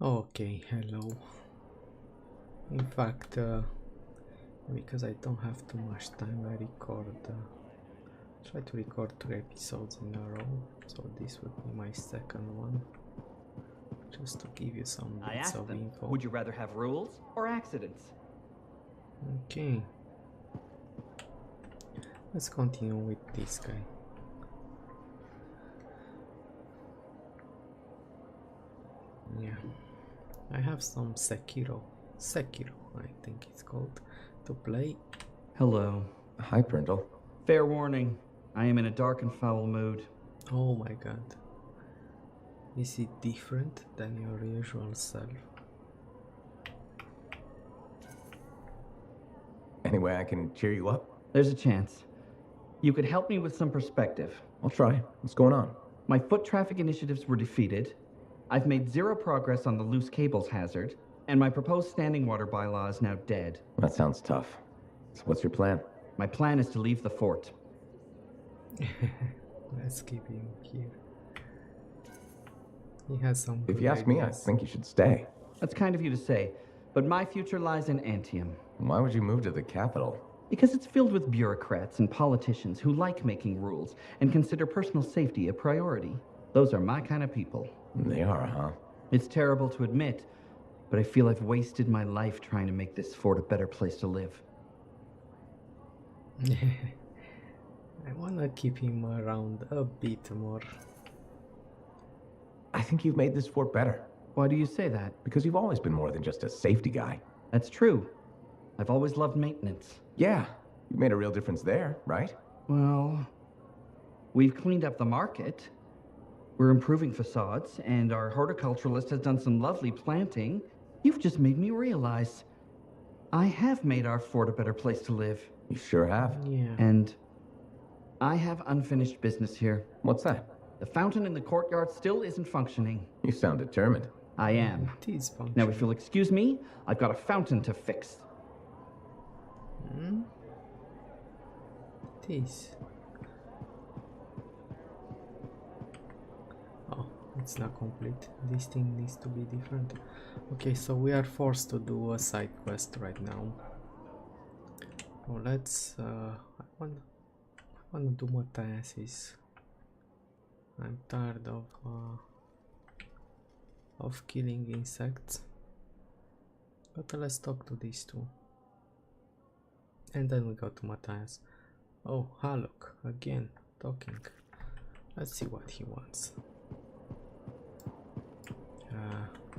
Okay, hello. In fact, because I don't have too much time, I try to record 3 episodes in a row, so this would be my second one, just to give you some I bits asked of them, info. would you rather have rules or accidents? Okay. Let's continue with this guy. Yeah. I have some Sekiro, I think it's called, to play. Hello. Hi, Brindle. Fair warning, I am in a dark and foul mood. Oh my god. Is it different than your usual self? Anyway, I can cheer you up? There's a chance. You could help me with some perspective. I'll try. What's going on? My foot traffic initiatives were defeated. I've made zero progress on the loose cables hazard, and my proposed standing water bylaw is now dead. That sounds tough. So what's your plan? My plan is to leave the fort. Let's keep him here. He has some If good you ask me, I ideas. think you should stay. That's kind of you to say, but my future lies in Anthem. Why would you move to the capital? Because it's filled with bureaucrats and politicians who like making rules and consider personal safety a priority. Those are my kind of people. They are, huh? It's terrible to admit, but I feel I've wasted my life trying to make this fort a better place to live. I wanna keep him around a bit more. I think you've made this fort better. Why do you say that? Because you've always been more than just a safety guy. That's true. I've always loved maintenance. Yeah, you made a real difference there, right? Well, we've cleaned up the market. We're improving facades, and our horticulturalist has done some lovely planting. You've just made me realize I have made our fort a better place to live. You sure have. Yeah. And I have unfinished business here. What's that? The fountain in the courtyard still isn't functioning. You sound determined. I am. It is functional. Now, if you'll excuse me, I've got a fountain to fix. It is. Oh, it's not complete. This thing needs to be different. Okay, so we are forced to do a side quest right now. Oh, let's. I wanna do Matthias. I'm tired of killing insects. But let's talk to these two. And then we go to Matthias. Oh, Haluk, again, talking. Let's see what he wants.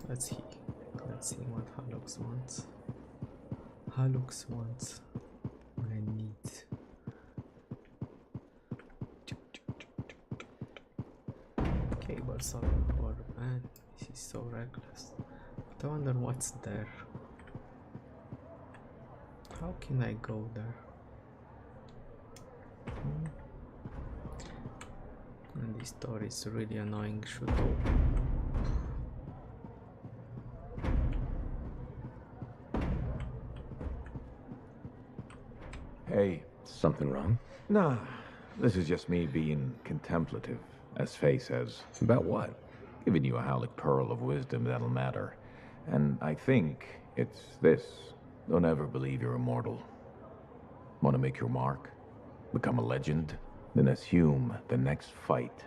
Let's see what Halux wants. Halux wants my needs. Cables all over, man. This is so reckless. But I wonder what's there. How can I go there? And this door is really annoying. Should open. Hey, Something wrong? nah, this is just me being contemplative, as Faye says. About what? Giving you a Howlick pearl of wisdom that'll matter. And I think it's this. Don't ever believe you're immortal. Want to make your mark? Become a legend? Then assume the next fight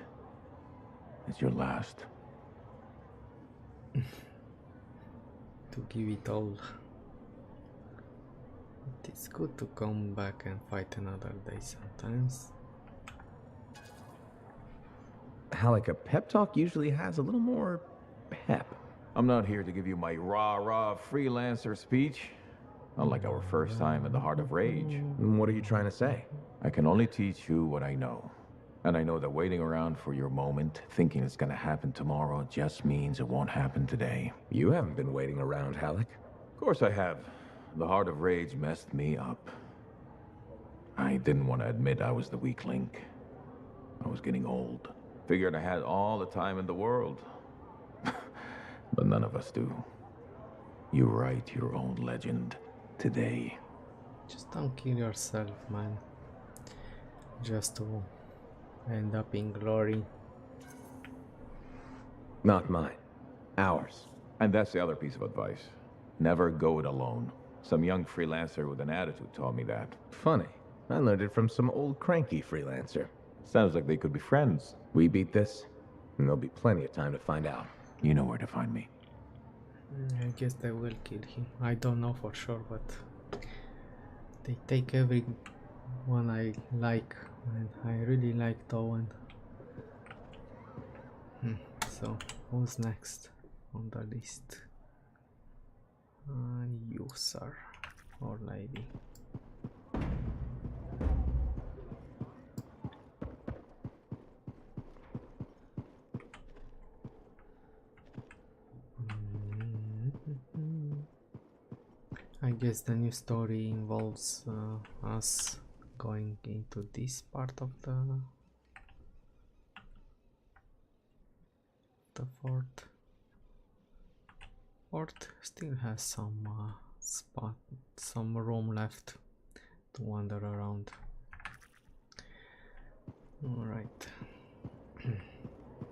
is your last. To give it all. It's good to come back and fight another day sometimes. Halleck, a pep talk usually has a little more pep. I'm not here to give you my rah-rah freelancer speech. Not like our first time in the heart of rage. And what are you trying to say? I can only teach you what I know. And I know that waiting around for your moment, thinking it's gonna happen tomorrow, just means it won't happen today. You haven't been waiting around, Halleck. Of course I have. The heart of rage messed me up. I didn't want to admit I was the weak link. I was getting old. Figured I had all the time in the world. But none of us do. You write your own legend today. Just don't kill yourself, man. Just to end up in glory. Not mine. Ours. And that's the other piece of advice. Never go it alone. Some young freelancer with an attitude taught me that. Funny. I learned it from some old cranky freelancer. Sounds like they could be friends. We beat this, and there'll be plenty of time to find out. You know where to find me. I guess they will kill him. I don't know for sure, but they take every one I like, and I really like Owen. So, who's next on the list? You, sir, or lady. I guess the new story involves us going into this part of the fort. Fort still has some some room left to wander around. All right.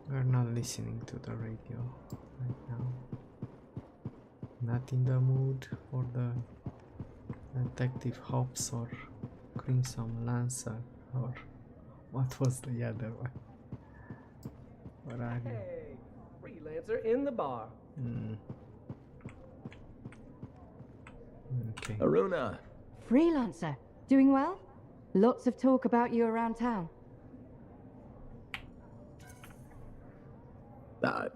We're not listening to the radio right now. Not in the mood for the Detective Hobbs or Crimson Lancer, or what was the other one? What are you? Hey, freelancer in the bar. Okay. Aruna! Freelancer, doing well? Lots of talk about you around town.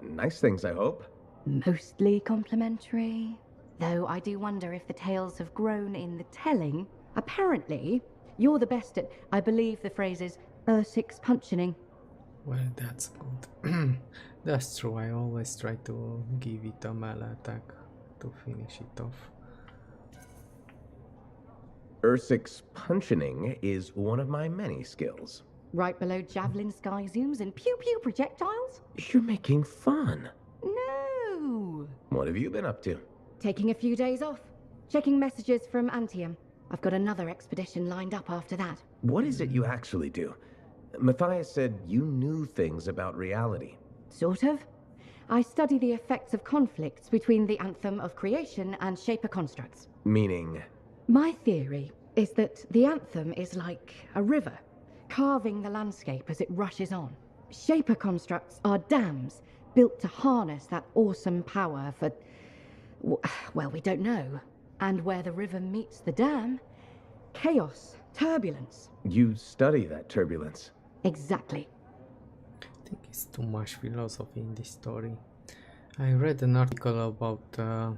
Nice things, I hope. Mostly complimentary. Though I do wonder if the tales have grown in the telling. Apparently, you're the best at, I believe the phrase is, Ursix punching. Well, that's good. That's true. I always try to give it a melee attack to finish it off. Ursix punching is one of my many skills. Right below javelin sky zooms and pew-pew projectiles? You're making fun. No! What have you been up to? Taking a few days off. Checking messages from Anthem. I've got another expedition lined up after that. What is it you actually do? Matthias said you knew things about reality. Sort of. I study the effects of conflicts between the Anthem of creation and Shaper constructs. Meaning? My theory is that the Anthem is like a river, carving the landscape as it rushes on. Shaper constructs are dams built to harness that awesome power for, well, we don't know. And where the river meets the dam, chaos, turbulence. You study that turbulence. Exactly. I think it's too much philosophy in this story. I read an article about the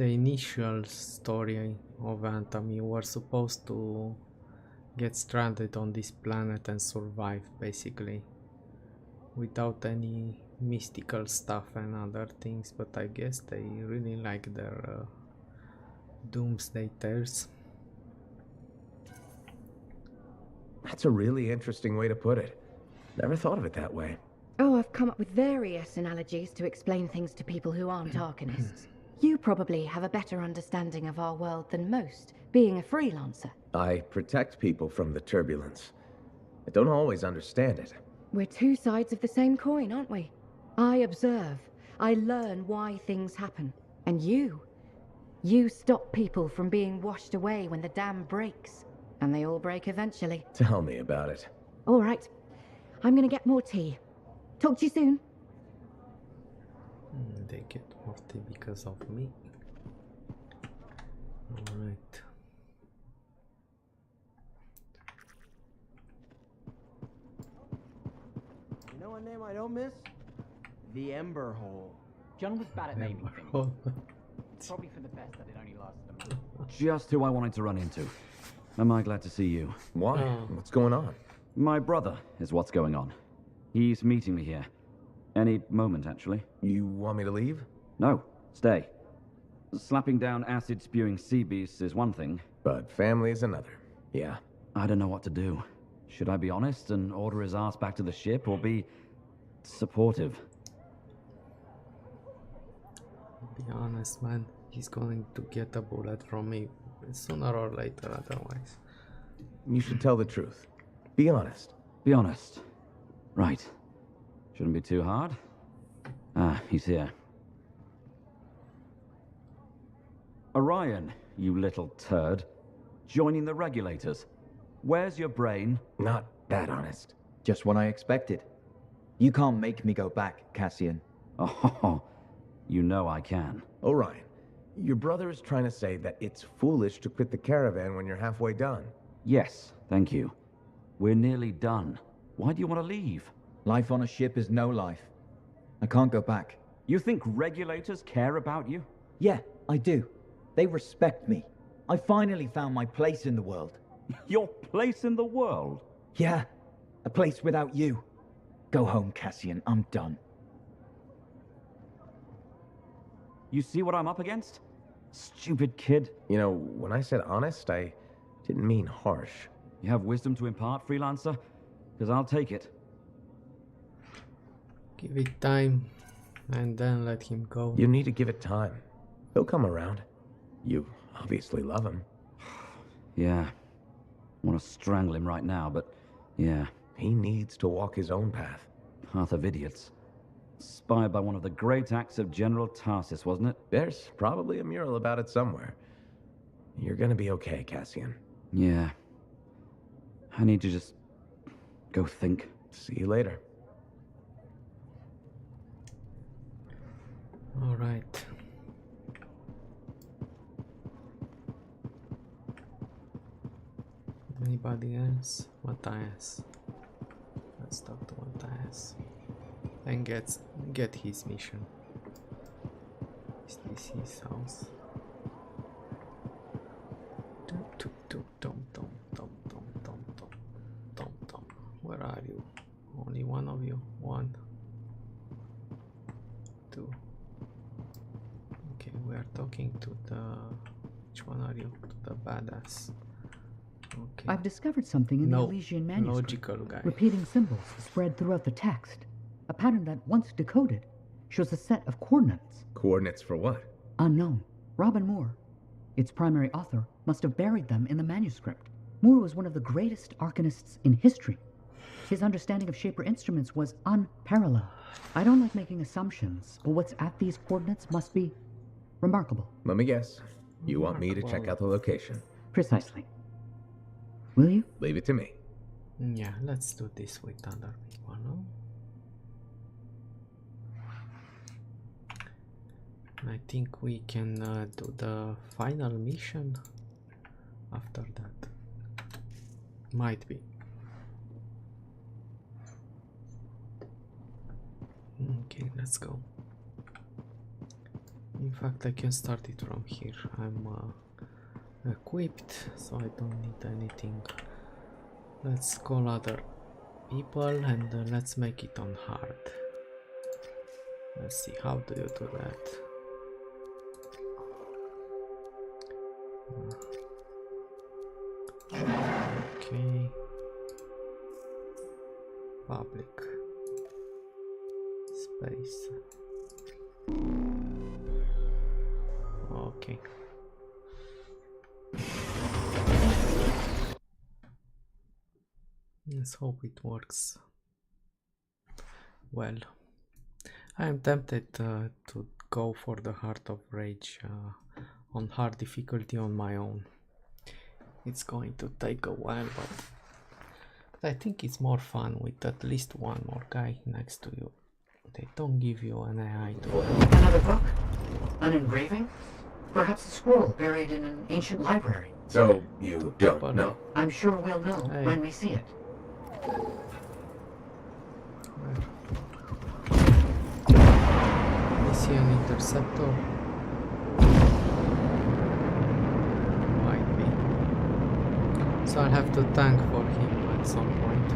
initial story of Anthem. You were supposed to get stranded on this planet and survive, basically, without any mystical stuff and other things, but I guess they really like their doomsday tales. That's a really interesting way to put it. Never thought of it that way. Oh, I've come up with various analogies to explain things to people who aren't Arcanists. You probably have a better understanding of our world than most, being a freelancer. I protect people from the turbulence. I don't always understand it. We're two sides of the same coin, aren't we? I observe. I learn why things happen. And you stop people from being washed away when the dam breaks. And they all break eventually. Tell me about it. All right. I'm gonna get more tea. Talk to you soon. They get more tea because of me. Alright. You know a name I don't miss? The Ember Hole. John was bad at naming things. Oh, Probably for the best that it only lasted a month. Just who I wanted to run into. Am I glad to see you? Why? What's going on? My brother is what's going on. He's meeting me here. Any moment, actually. You want me to leave? No, stay. Slapping down acid-spewing sea beasts is one thing. But family is another. Yeah. I don't know what to do. Should I be honest and order his ass back to the ship, or be supportive? be honest, man. He's going to get a bullet from me sooner or later, otherwise. You should tell the truth. Be honest. Be honest. Right. Shouldn't be too hard. Ah, he's here. Orion, you little turd. Joining the regulators. Where's your brain? Not that honest. Just what I expected. You can't make me go back, Cassian. Oh, you know I can. Orion, your brother is trying to say that it's foolish to quit the caravan when you're halfway done. Yes, thank you. We're nearly done. Why do you want to leave? Life on a ship is no life. I can't go back. You think regulators care about you? Yeah, I do. They respect me. I finally found my place in the world. Your place in the world? Yeah, a place without you. Go home, Cassian. I'm done. You see what I'm up against? Stupid kid. You know, when I said honest, I didn't mean harsh. You have wisdom to impart, freelancer? Because I'll take it. Give it time, and then let him go. You need to give it time. He'll come around. You obviously love him. Yeah. Want to strangle him right now, but yeah. He needs to walk his own path. Path of idiots. Inspired by one of the great acts of General Tarsus, wasn't it? There's probably a mural about it somewhere. You're gonna be okay, Cassian. Yeah. I need to just go think. See you later. All right. Anybody else? Matthias. Let's talk to Matthias and get his mission. Is this his house? Tom. Where are you? Only one of you? One. Two. Okay, we are talking to the... Which one are you? To the badass. Okay. I've discovered something in the Elysian manuscript. Logical guy. Repeating symbols spread throughout the text. A pattern that, once decoded, shows a set of coordinates. Coordinates for what? Unknown. Raban Maur, its primary author, must have buried them in the manuscript. Maur was one of the greatest arcanists in history. His understanding of Shaper instruments was unparalleled. I don't like making assumptions, but what's at these coordinates must be remarkable. Let me guess. You want me to check out the location? Precisely. Will you? Leave it to me. Yeah, let's do this with other people, no? I think we can do the final mission after that. Might be. Okay, let's go. In fact, I can start it from here. I'm equipped, so I don't need anything. Let's call other people and let's make it on hard. Let's see, how do you do that? Okay. Public. Space. Okay. Let's hope it works well. I am tempted to go for the Heart of Rage on hard difficulty on my own. It's going to take a while, but I think it's more fun with at least one more guy next to you. They don't give you an AI to... Another book? An engraving? Perhaps a scroll buried in an ancient library. So, you don't know? I'm sure we'll know when we see it. I see an interceptor. Might be. So I'll have to tank for him at some point.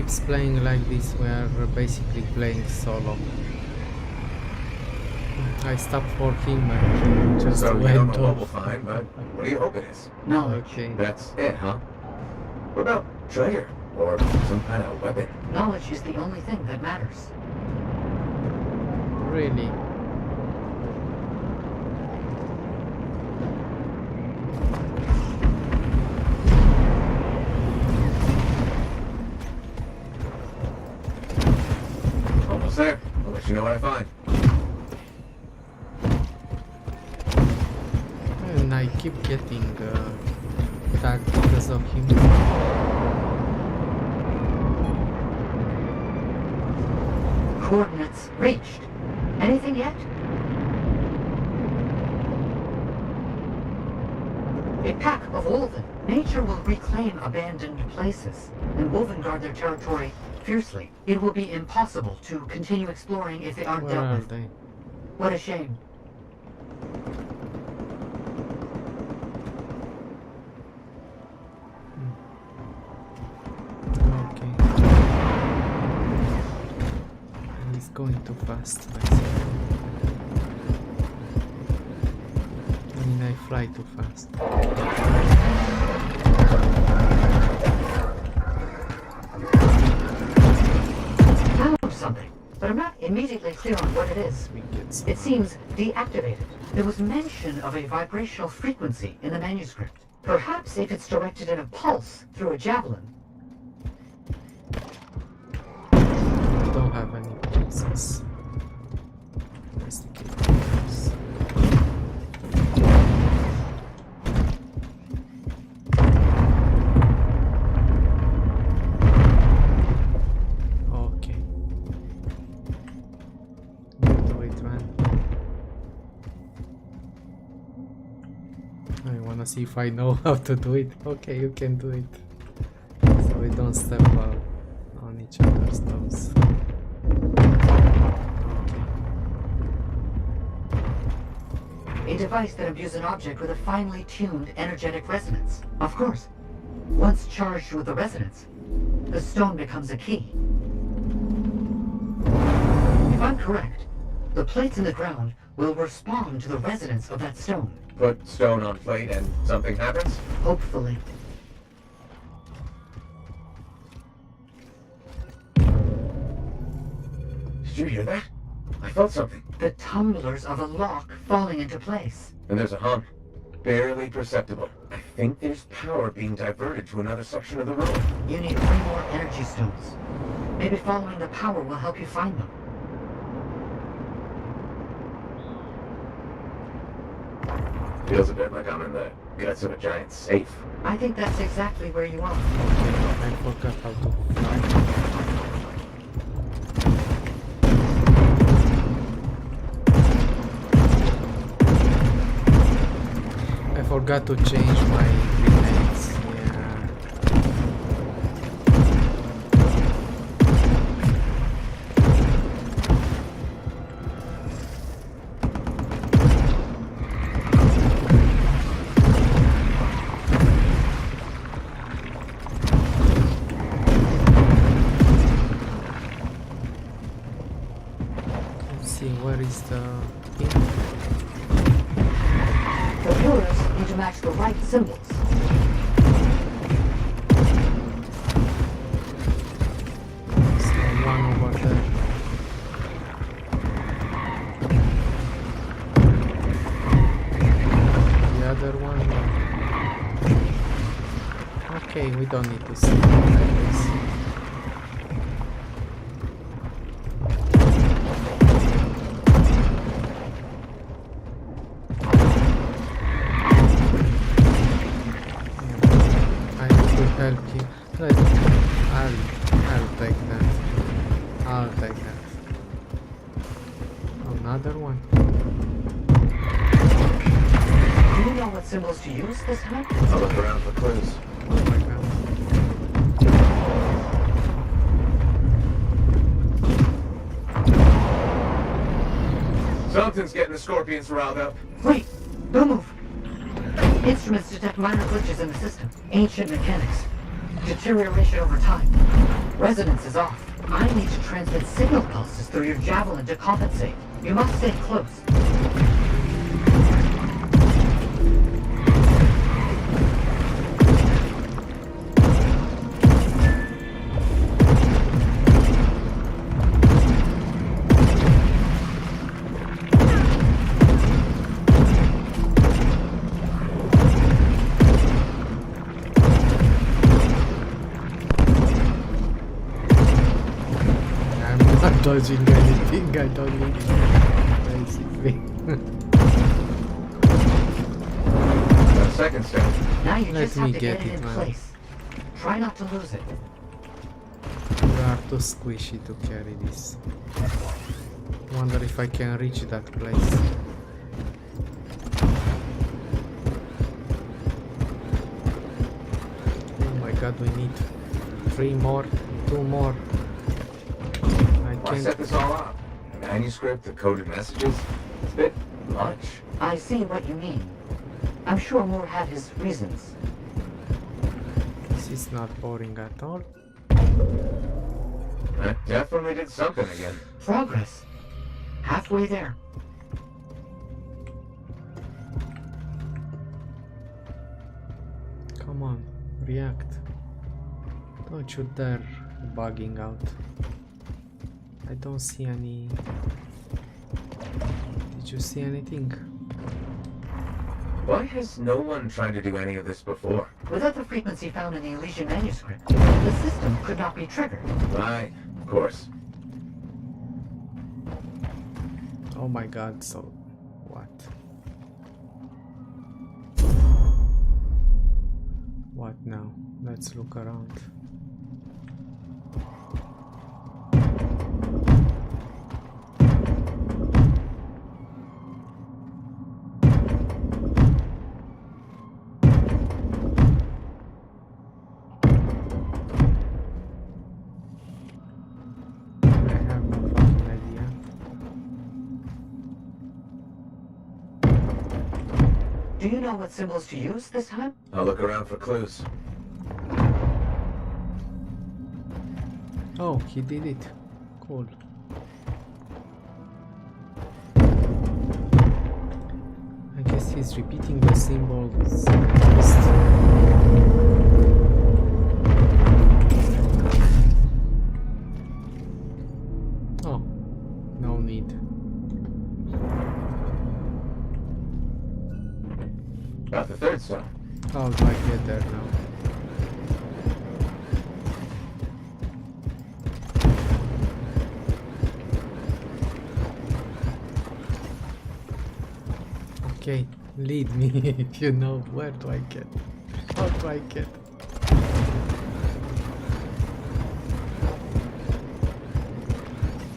keeps playing like this, we are basically playing solo. I stopped for him and just So you went don't know what off. we'll find, but what do you hope it is? Knowledge. Okay. That's it, huh? What about treasure? Or some kind of weapon? Knowledge is the only thing that matters. Really? Almost there. I'll let you know what I find. And I keep getting tagged because of him. Coordinates reached. Anything yet? A pack of wolven. Nature will reclaim abandoned places, and wolven guard their territory fiercely. It will be impossible to continue exploring if they aren't Where dealt are with. they? What a shame. Okay. He's going too fast, I see. I mean, I fly too fast. Found something, but I'm not immediately clear on what it is. We get some. It seems deactivated. There was mention of a vibrational frequency in the manuscript. Perhaps if it's directed at a pulse through a javelin. Don't have any pulses. Investigate pulse. Okay. You do it, man. I wanna see if I know how to do it. Okay, you can do it. So we don't step on each other's toes. A device that imbues an object with a finely tuned energetic resonance. Of course. Once charged with the resonance, the stone becomes a key. If I'm correct, the plates in the ground will respond to the resonance of that stone. Put stone on plate and something happens? Hopefully. Did you hear that? I felt something. The tumblers of a lock falling into place. And there's a hum. Barely perceptible. I think there's power being diverted to another section of the room. You need 3 more energy stones. Maybe following the power will help you find them. Feels a bit like I'm in the guts of a giant safe. I think that's exactly where you are. Okay, I forgot how to fly. I forgot to change my grenades. Yeah. Let's see, where is the thing? The pillars need to match the right symbols. So one over there. The other one. Okay, we don't need to see it like this. I could help you. I'll take that. I'll take that. Another one. Do you know what symbols to use this time? I'll look around for clues. Oh my god. Something's getting the scorpions riled up. Wait! Don't move! Instruments detect minor glitches in the system. Ancient mechanics. Deterioration over time. Resonance is off. I need to transmit signal pulses through your javelin to compensate. You must stay close. I'm not dodging anything, I don't need it, basically. Second step. Now you Let just me have to get get it it, in man. place. Try not to lose it. You are too squishy to carry this. Wonder if I can reach that place. Oh my god, we need 3 more, 2 more. I Why set can't. this all up? A manuscript, the coded messages? It's a bit much. I see what you mean. I'm sure Moore had his reasons. This is not boring at all. That definitely did something again. Progress. Halfway there. Come on, react. Don't you dare bugging out. I don't see any. Did you see anything? Why has no one tried to do any of this before? Without the frequency found in the Elysian manuscript, the system could not be triggered. Right, of course. Oh my god, so what? What now? Let's look around. Do you know what symbols to use this time? I'll look around for clues. Oh, he did it. Cool. I guess he's repeating the symbols. Oh, no need. Got the third stone. How do I get there now? Okay, lead me if you know. Where do I get? How do I get?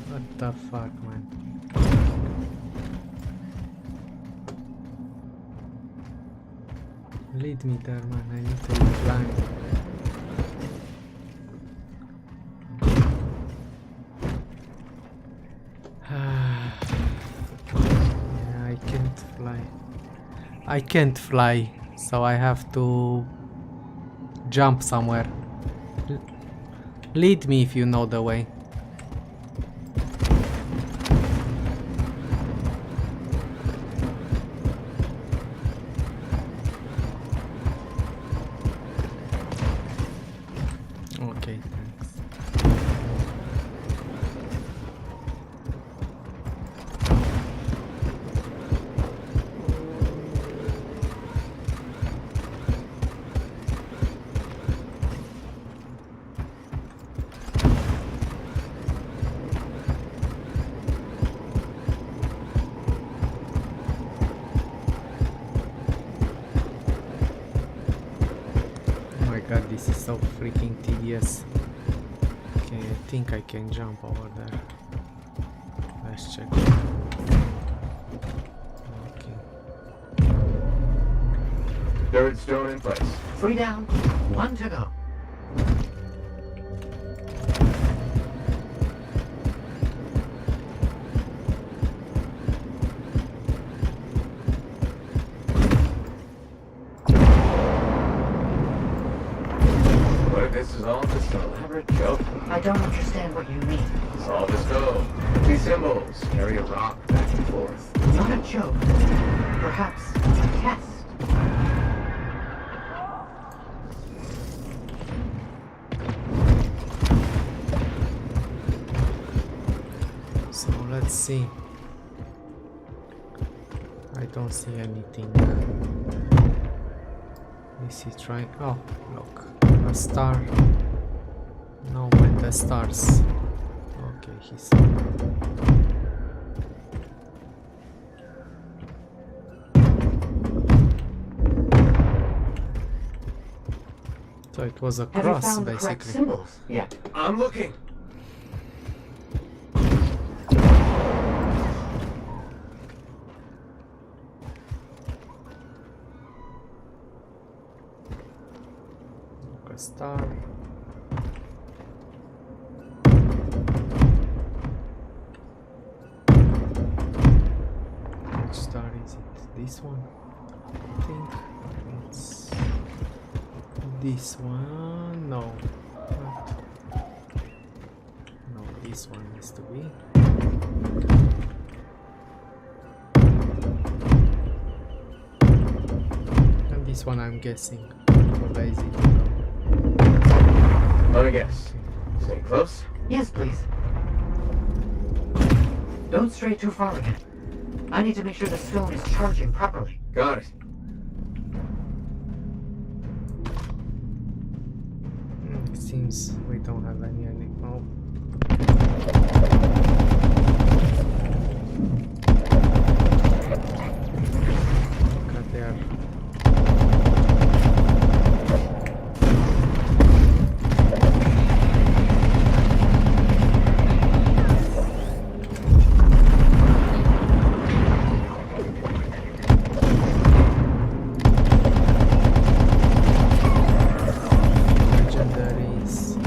What the fuck, man? Lead me there, man. I need to be blind. Yeah, I can't fly. I can't fly, so I have to jump somewhere. Lead me if you know the way. Okay, thanks. Oh my god, this is so freaking tedious. Okay, I think I can jump over there. Let's check. Okay. Third stone in place. 3 down, 1 to go. What if this is all just an elaborate joke? I understand what you mean. Solve the stone. These symbols carry a rock back and forth. Not a joke. Perhaps a test. So let's see. I don't see anything. Is he trying? Oh, look, a star. No, man, the stars. Okay, he's. So it was a Have you cross, found the correct basically. symbols yet? I'm looking. A star. Which star is it? This one? I think it's this one. No. No, this one needs to be. And this one I'm guessing. Too lazy to go. Let me guess. Stay close. Yes, please. Don't stray too far again. I need to make sure the stone is charging properly. Got it. It seems we don't have any animal. Look at there. Legendaries.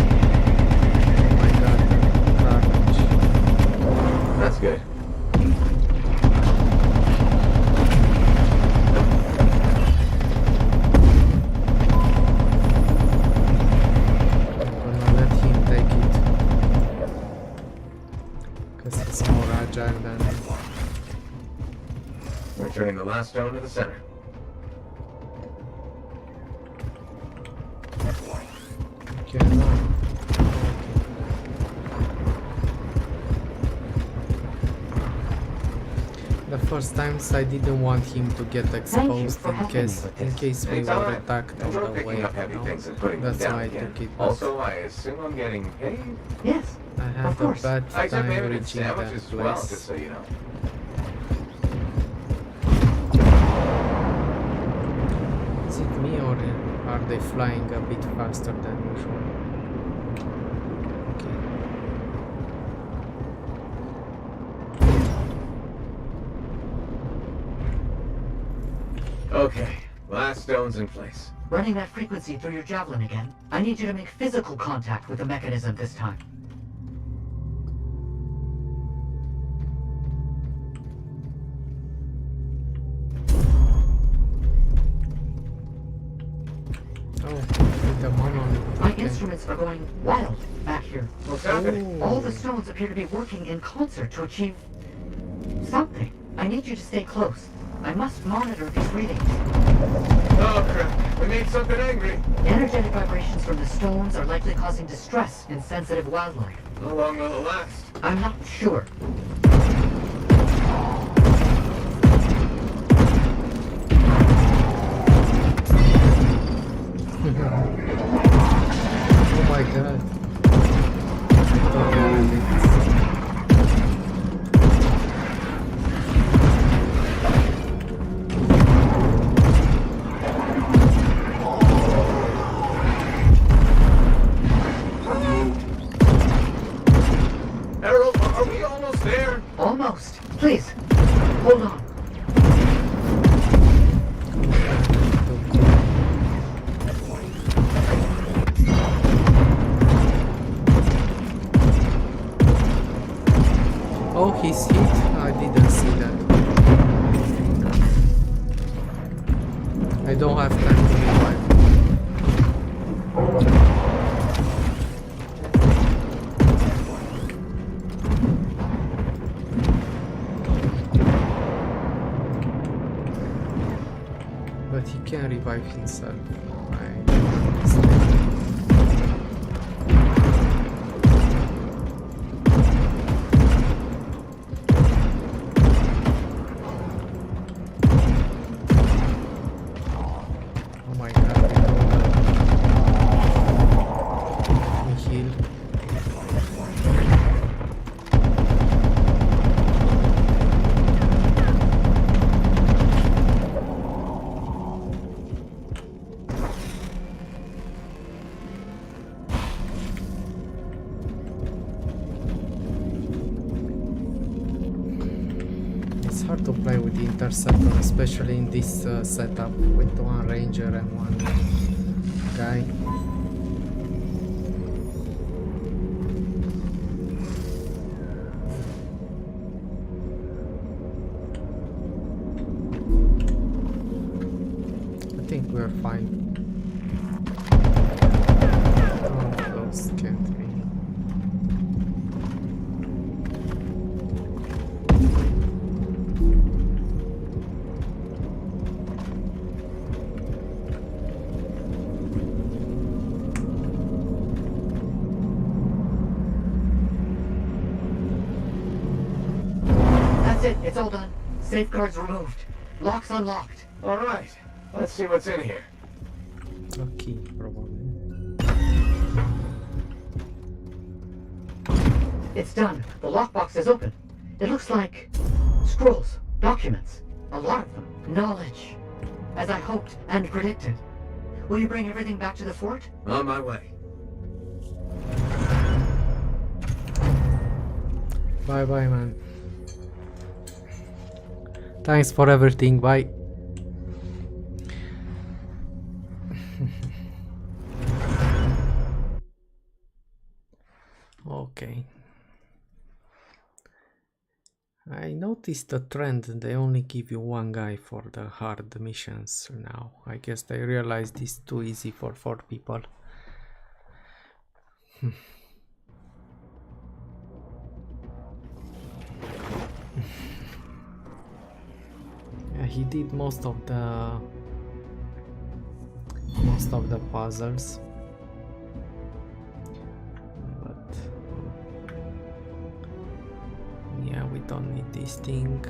Oh my god, garbage. That's good. I'm gonna let him take it. Because he's more agile than me. Returning the last stone to the center. Okay, no. The first times I didn't want him to get exposed for in helping case me with this. we were Anytime. attacked on Enjoy the picking way. up heavy things and putting them That's down why I again. took it. Also, I assume I'm getting paid. Yes, I had of a course. bad I took time payment in reaching that sandwiches as well, place. just so you know. Is it me or are they flying a bit faster than usual? Okay. Okay, last stone's in place. Running that frequency through your javelin again. I need you to make physical contact with the mechanism this time. Oh, with the monolith. My Okay. instruments are going wild back here. What's happening? All the stones appear to be working in concert to achieve something. I need you to stay close. I must monitor these readings. Oh crap, we made something angry. Energetic vibrations from the stones are likely causing distress in sensitive wildlife. How long will it last? I'm not sure. Oh my god. Harold, are we almost there? Almost. Please, hold on. Oh, he's hit? I didn't see that. I don't have time to revive. But he can revive himself. To play with the interceptor, especially in this setup with one ranger and one guy. I think we're fine. Oh, those can't be. It's all done. Safeguards removed. Locks unlocked. All right, let's see what's in here. A key, probably. It's done. The lockbox is open. It looks like scrolls, documents, a lot of them. Knowledge, as I hoped and predicted. Will you bring everything back to the fort? On my way. Bye-bye, man. Thanks for everything, bye. Okay. I noticed a trend, they only give you one guy for the hard missions now. I guess they realized it's too easy for 4 people. Yeah, he did most of the puzzles, but yeah, we don't need this thing.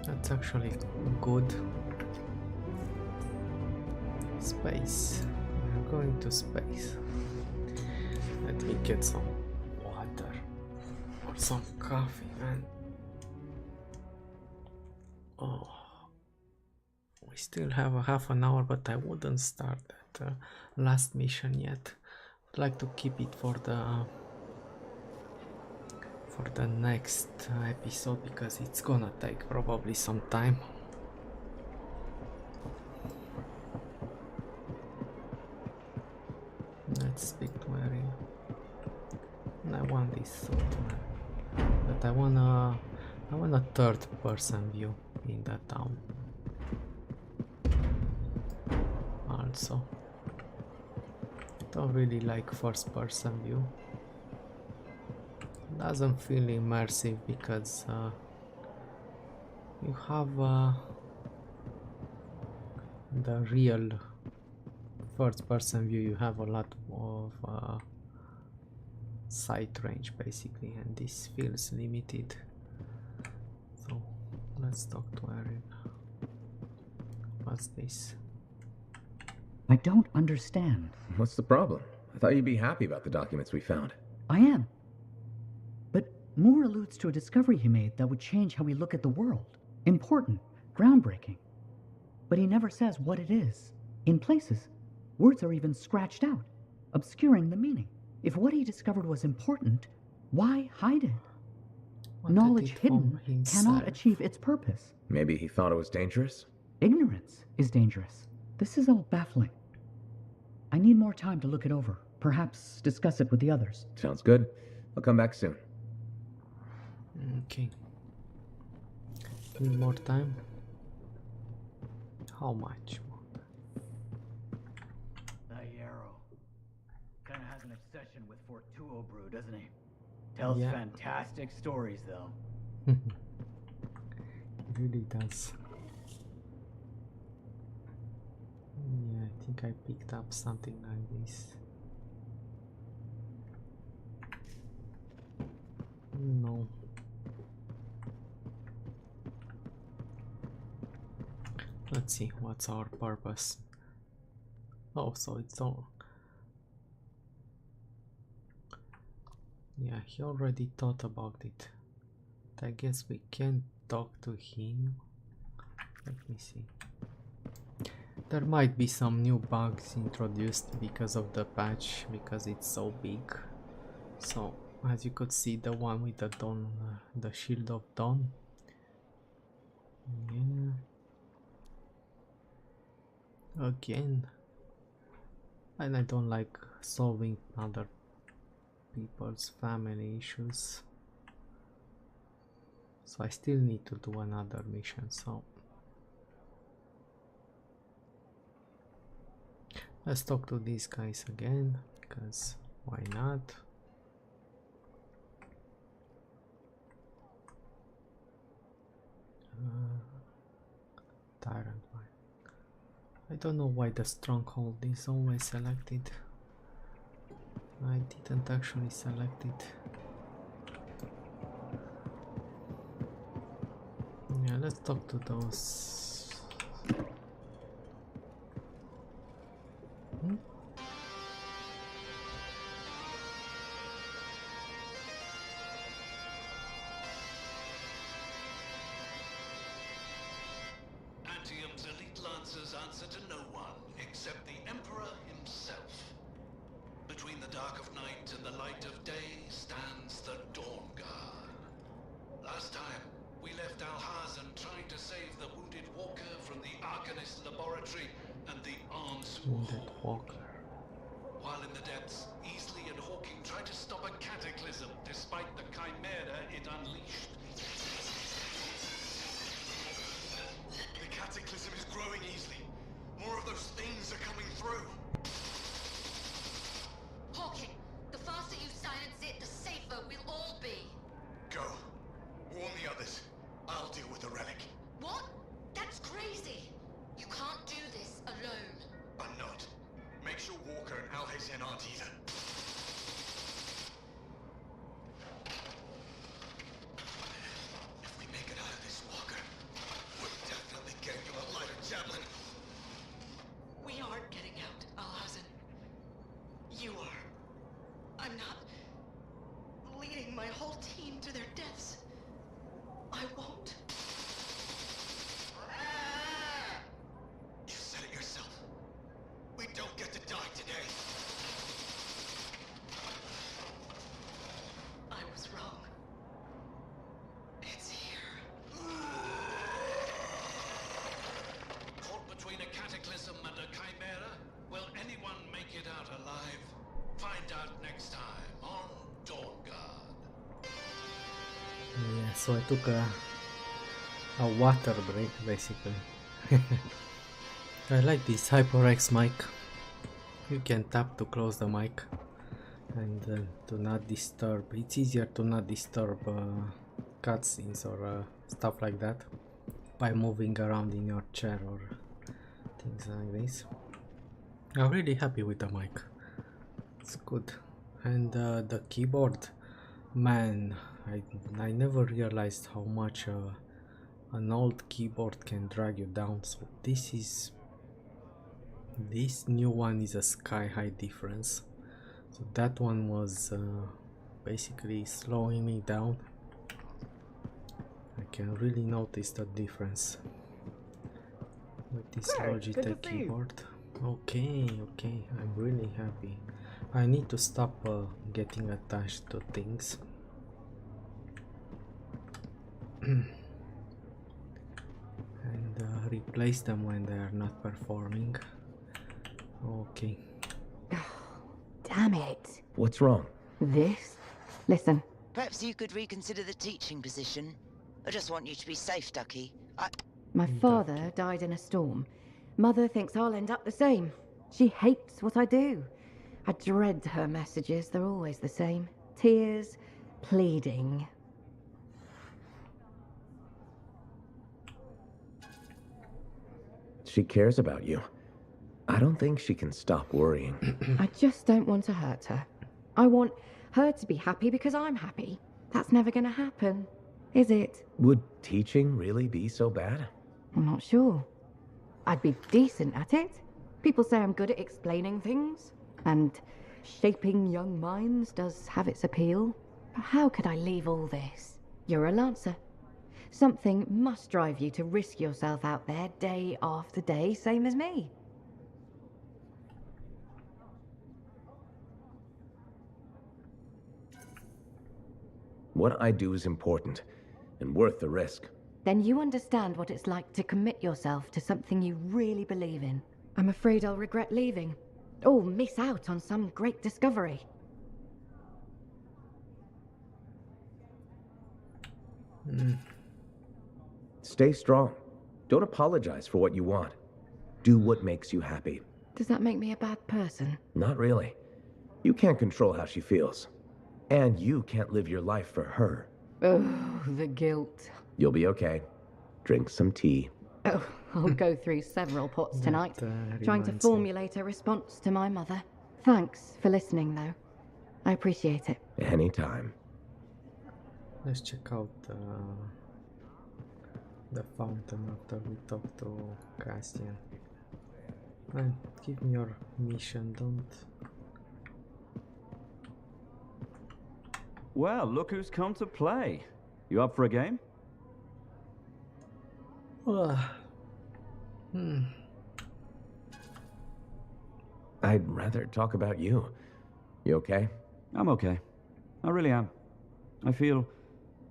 That's actually good. Space. We're going to space. Let me get some water or some coffee, man. Oh, we still have a half an hour, but I wouldn't start that last mission yet. I'd like to keep it for the next episode because it's gonna take probably some time. Let's speak to Erin. I want this suit, but I want a third person view in the town. Also, don't really like first person view. Doesn't feel immersive because you have the real first person view, you have a lot of sight range basically, and this feels limited. So let's talk to Erin. What's this? I don't understand. What's the problem? I thought you'd be happy about the documents we found. I am. But Moore alludes to a discovery he made that would change how we look at the world. Important, groundbreaking. But he never says what it is. In places, words are even scratched out, obscuring the meaning. If what he discovered was important, why hide it? Knowledge hidden cannot achieve its purpose. Maybe he thought it was dangerous? Ignorance is dangerous. This is all baffling. I need more time to look it over. Perhaps discuss it with the others. Sounds good. I'll come back soon. Okay. Need more time? How much more? That Yarrow kind of has an obsession with Fortuo brew, doesn't he? Tells Yeah. fantastic stories, though. It really does. Yeah, I think I picked up something like this. No. Let's see, what's our purpose? Oh, so it's all. Yeah, he already thought about it. I guess we can talk to him. Let me see. There might be some new bugs introduced because of the patch, because it's so big. So, as you could see, the one with the dawn, the shield of dawn. Yeah. Again. And I don't like solving other people's family issues. So I still need to do another mission, so let's talk to these guys again, because why not? Tyrant mine. I don't know why the stronghold is always selected. I didn't actually select it. Yeah, let's talk to those. Antium's elite lancers answer to no one except the Emperor himself. Between the dark of night and the light of day stands the Dawn Guard. Last time, we left Alhazan trying to save the wounded walker from the Arcanist laboratory and the arms Wounded walker. While in the depths, Easley and Hawking tried to stop a cataclysm despite the chimera it unleashed. The cataclysm is growing, Easley. More of those things are coming through. Hawking, the faster you silence it, the safer we'll all be. Go. Warn the others. I'll deal with the relic. What? That's crazy. You can't do this alone. I'm not. Make sure Walker and Alhazen aren't either. If we make it out of this, Walker, we're definitely getting you a lighter javelin. We aren't getting out, Alhazan. You are. I'm not leading my whole team to their deaths. I won't. You said it yourself. We don't get to die today. I was wrong. It's here. Caught between a cataclysm and a chimera? Will anyone make it out alive? Find out next time on Dawn Guard. Yeah, so I took a water break basically. I like this HyperX mic. You can tap to close the mic and to not disturb. It's easier to not disturb cutscenes or stuff like that by moving around in your chair or things like this. I'm really happy with the mic. It's good. And the keyboard, man, I never realized how much an old keyboard can drag you down. So this new one is a sky high difference. So that one was basically slowing me down. I can really notice the difference with this Logitech keyboard. Okay, I'm really happy. I need to stop getting attached to things. And replace them when they are not performing. Okay. Damn it. What's wrong? This? Listen. Perhaps you could reconsider the teaching position. I just want you to be safe, Ducky. My father died in a storm. Mother thinks I'll end up the same. She hates what I do. I dread her messages. They're always the same. Tears, pleading. She cares about you. I don't think she can stop worrying. I just don't want to hurt her. I want her to be happy because I'm happy. That's never going to happen, is it? Would teaching really be so bad? I'm not sure. I'd be decent at it. People say I'm good at explaining things, and shaping young minds does have its appeal. But how could I leave all this? You're a Lancer. Something must drive you to risk yourself out there day after day, same as me. What I do is important, and worth the risk. Then you understand what it's like to commit yourself to something you really believe in. I'm afraid I'll regret leaving. Or miss out on some great discovery. Stay strong. Don't apologize for what you want. Do what makes you happy. Does that make me a bad person? Not really. You can't control how she feels. And you can't live your life for her. Oh, the guilt. You'll be okay. Drink some tea. Oh, I'll go through several pots tonight, trying to formulate a response to my mother. Thanks for listening, though. I appreciate it. Anytime. Let's check out the fountain after we talk to Cassian. And give me your mission, don't. Well, look who's come to play. You up for a game? I'd rather talk about you. You okay? I'm okay. I really am. I feel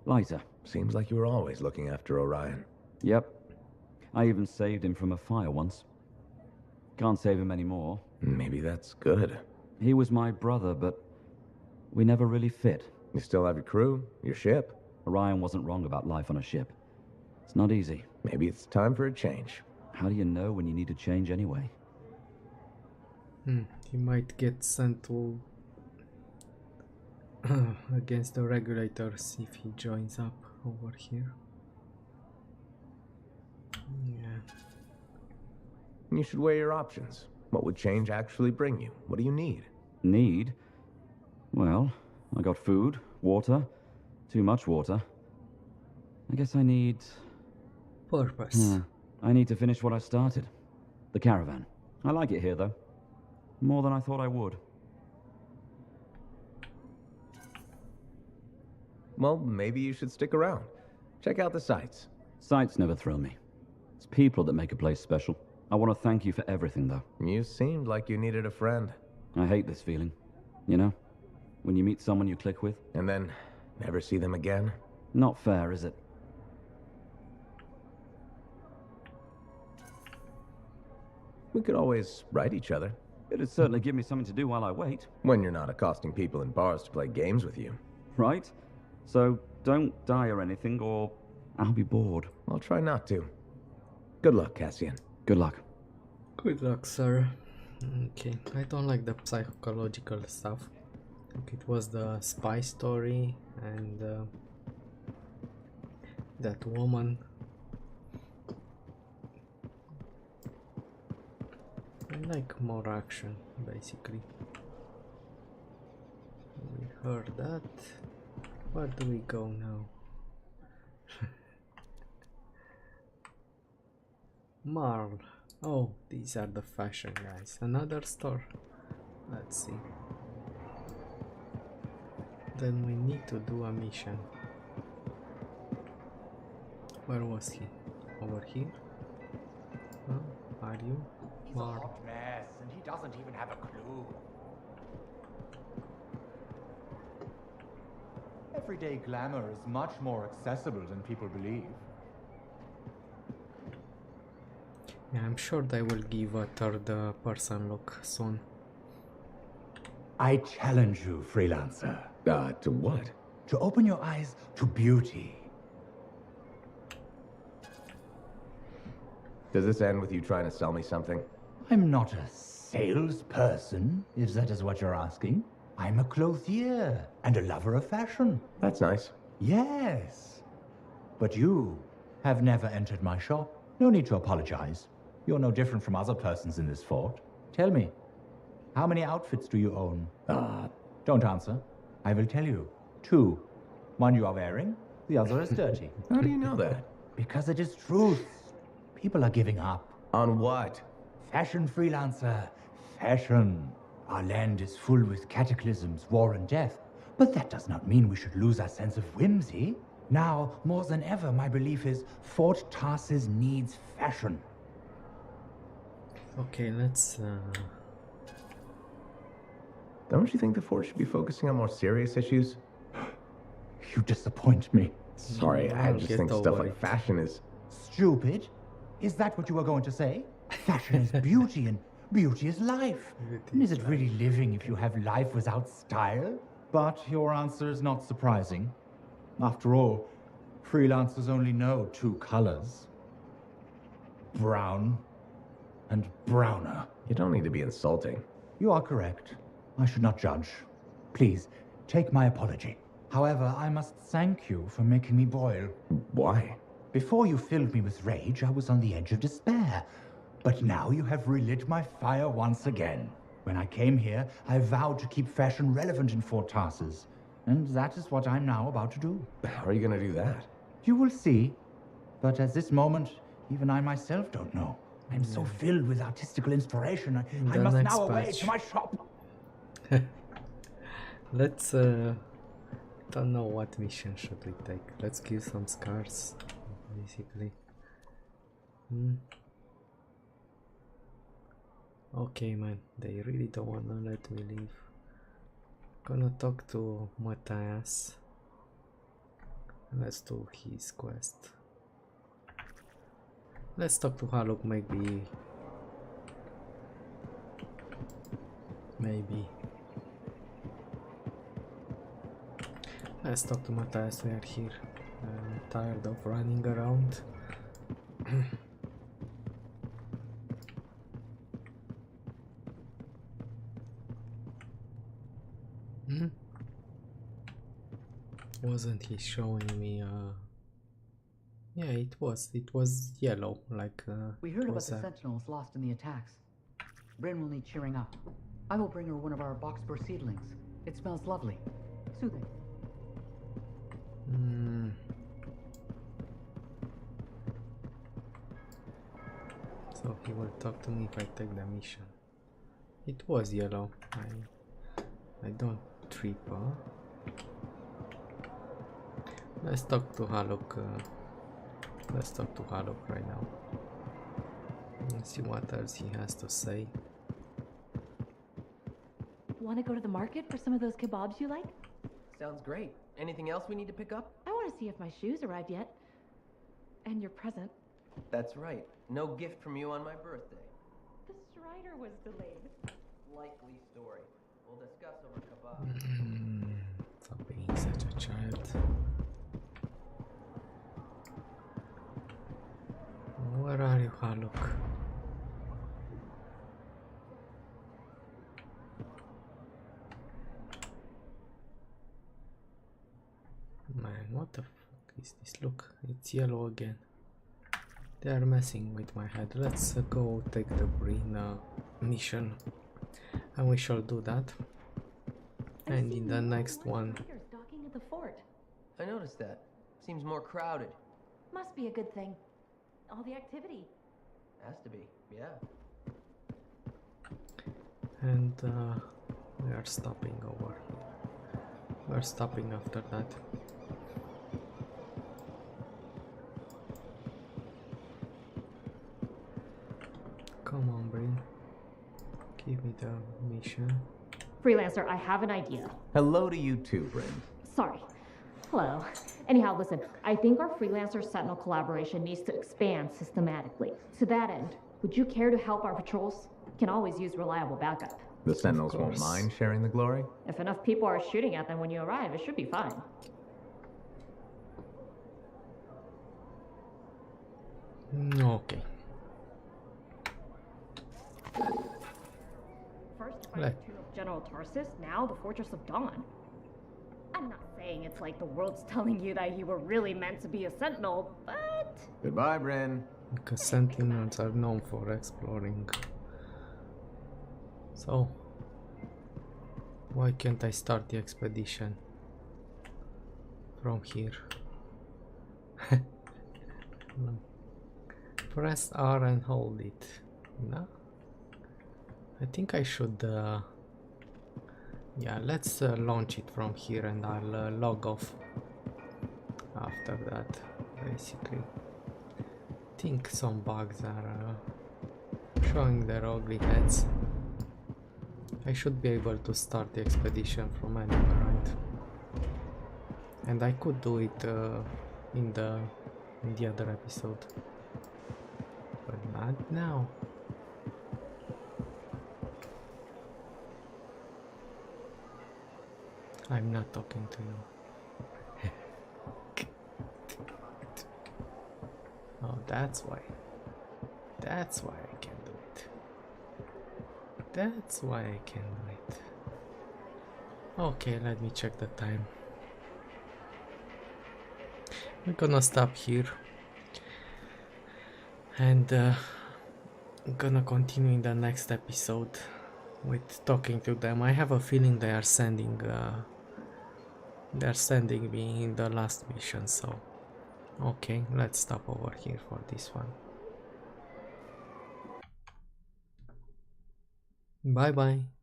lighter. Seems like you were always looking after Orion. Yep. I even saved him from a fire once. Can't save him anymore. Maybe that's good. He was my brother, but we never really fit. You still have your crew, your ship. Orion wasn't wrong about life on a ship. It's not easy. Maybe it's time for a change. How do you know when you need to change anyway? He might get sent to against the regulators if he joins up over here. Yeah. You should weigh your options. What would change actually bring you? What do you need? Need? Well, I got food, water, too much water. I guess I need... purpose. I need to finish what I started. The caravan. I like it here, though. More than I thought I would. Well, maybe you should stick around. Check out the sights. Sights never thrill me. It's people that make a place special. I want to thank you for everything, though. You seemed like you needed a friend. I hate this feeling. You know? When you meet someone you click with. And then never see them again? Not fair, is it? We could always write each other. It'd certainly give me something to do while I wait. When you're not accosting people in bars to play games with you. Right? So don't die or anything, or I'll be bored. I'll try not to. Good luck, Cassian. Good luck. Good luck, sir. Okay, I don't like the psychological stuff. It was the spy story and that woman. I like more action, basically. We heard that. Where do we go now? Marl. Oh, these are the fashion guys. Another store. Let's see. Then we need to do a mission. Where was he? Over here? Huh? Are you? He's a hot mess, and he doesn't even have a clue. Everyday glamour is much more accessible than people believe. Yeah, I'm sure they will give a third person look soon. I challenge you, freelancer. To what? To open your eyes to beauty. Does this end with you trying to sell me something? I'm not a salesperson, if that is what you're asking. I'm a clothier and a lover of fashion. That's nice. Yes. But you have never entered my shop. No need to apologize. You're no different from other persons in this fort. Tell me, how many outfits do you own? Don't answer. I will tell you. 2. One you are wearing, the other is dirty. How do you know that? Because it is truth. People are giving up. On what? Fashion, freelancer. Fashion. Our land is full with cataclysms, war and death. But that does not mean we should lose our sense of whimsy. Now, more than ever, my belief is Fort Tarsis needs fashion. Okay, let's... Don't you think the fort should be focusing on more serious issues? You disappoint me. Sorry, I just think stuff like fashion is... Stupid? Is that what you were going to say? Fashion is beauty, and beauty is life. And is it really living if you have life without style? But your answer is not surprising. After all, freelancers only know 2 colors. Brown and browner. You don't need to be insulting. You are correct. I should not judge. Please, take my apology. However, I must thank you for making me boil. Why? Before you filled me with rage, I was on the edge of despair. But now you have relit my fire once again. When I came here, I vowed to keep fashion relevant in Fort Tarsis. And that is what I'm now about to do. How are you going to do that? You will see. But at this moment, even I myself don't know. I'm so filled with artistical inspiration. I must now away to my shop. Let's don't know what mission should we take. Let's kill some scars, basically. Okay, man, they really don't wanna let me leave. Gonna talk to Matthias. Let's do his quest. Let's talk to Haluk, maybe. Let's talk to Matthias, we are here. I'm tired of running around. Wasn't he showing me yeah, it was yellow, like we heard about the sentinels lost in the attacks. Bryn will need cheering up. I will bring her one of our boxbur seedlings. It smells lovely. Soothing. So he will talk to me if I take the mission. It was yellow. I don't trip, huh? Let's talk to Haluk. Let's talk to Haluk right now. Let's see what else he has to say. Want to go to the market for some of those kebabs you like? Sounds great. Anything else we need to pick up? I want to see if my shoes arrived yet. And your present. That's right. No gift from you on my birthday. The Strider was delayed. Likely story. We'll discuss over kebab. Stop being such a child. Where are you, Haluk? Man, what the fuck is this? Look, it's yellow again. They are messing with my head. Let's go take the green mission, and we shall do that. And in the next one, Docking at the fort. I noticed that. Seems more crowded. Must be a good thing. All the activity. Has to be, yeah. and we are stopping over here. We're stopping after that. Come on, Bryn. Give me the mission. Freelancer, I have an idea. Hello to you too, Bryn. Sorry. Hello. Anyhow, listen, I think our Freelancer Sentinel collaboration needs to expand systematically. To that end, Would you care to help our patrols? Can always use reliable backup. The Sentinels won't mind sharing the glory? If enough people are shooting at them when you arrive, it should be fine. Okay. First, find the tomb of General Tarsus, now the Fortress of Dawn. I'm not saying it's like the world's telling you that you were really meant to be a sentinel, but... Goodbye, Bryn. Because sentinels are known for exploring. So, why can't I start the expedition from here? Press R and hold it. No? I think I should yeah, let's launch it from here and I'll log off after that, basically. I think some bugs are showing their ugly heads. I should be able to start the expedition from anywhere, right? And I could do it in the other episode, but not now. I'm not talking to you. Oh, that's why. That's why I can do it. That's why I can do it. Okay, let me check the time. We're gonna stop here. And I'm gonna continue in the next episode with talking to them. I have a feeling they are sending me in the last mission, so okay, let's stop over here for this one. Bye bye.